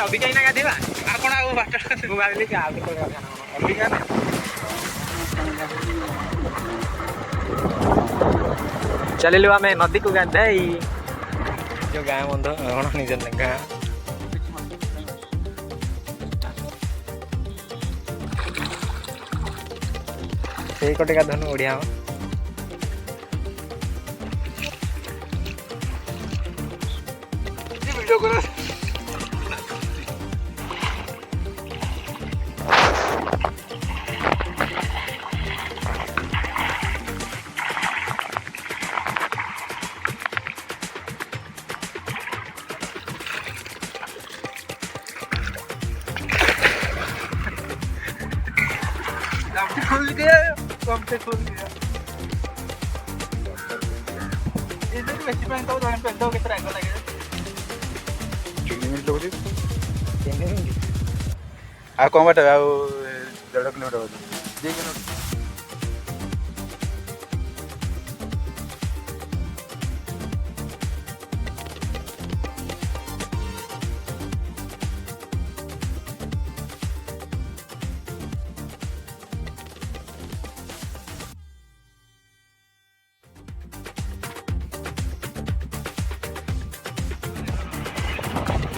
ଅବିକା ଏଇନା ଗାଧେଇବା ଆଉ କଣ ଆଉ ବାଟ ମୁଁ ଭାବିଲି କି ଆଉ କେତେବେଳେ ଗାଧେଇବା ନା କଣ ଅବିକା ନା ଚାଲିଲୁ ଆମେ ନଦୀକୁ ଗାଧେଇ ଯୋଉ ଗାଁ ବନ୍ଧ କଣ ନିଜ ଗାଁ ସେଇ କଟେ ଗାଧନୁ ଓଡିଆ ଭିଡିଓ କର खोल गया कम से खोल गया इधर बेसी पानी तो जण पे दो के तरह लगे 3 मिनिट लगुଛି 3 मिनिट आ कम बाटे आ 1.5 किलोमीटर हो 2 किलोमीटर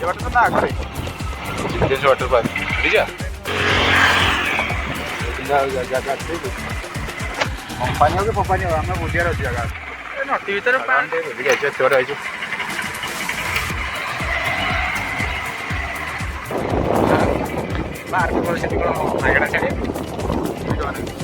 वाटर ना आगे जैसे वाटर पार्क बुझा जगह कंपानी हो कि कंपानी हो हमें बुझियार अच्छी जगह नटी भर बुझे चोर आई बाहर को मागेड़ा छाड़े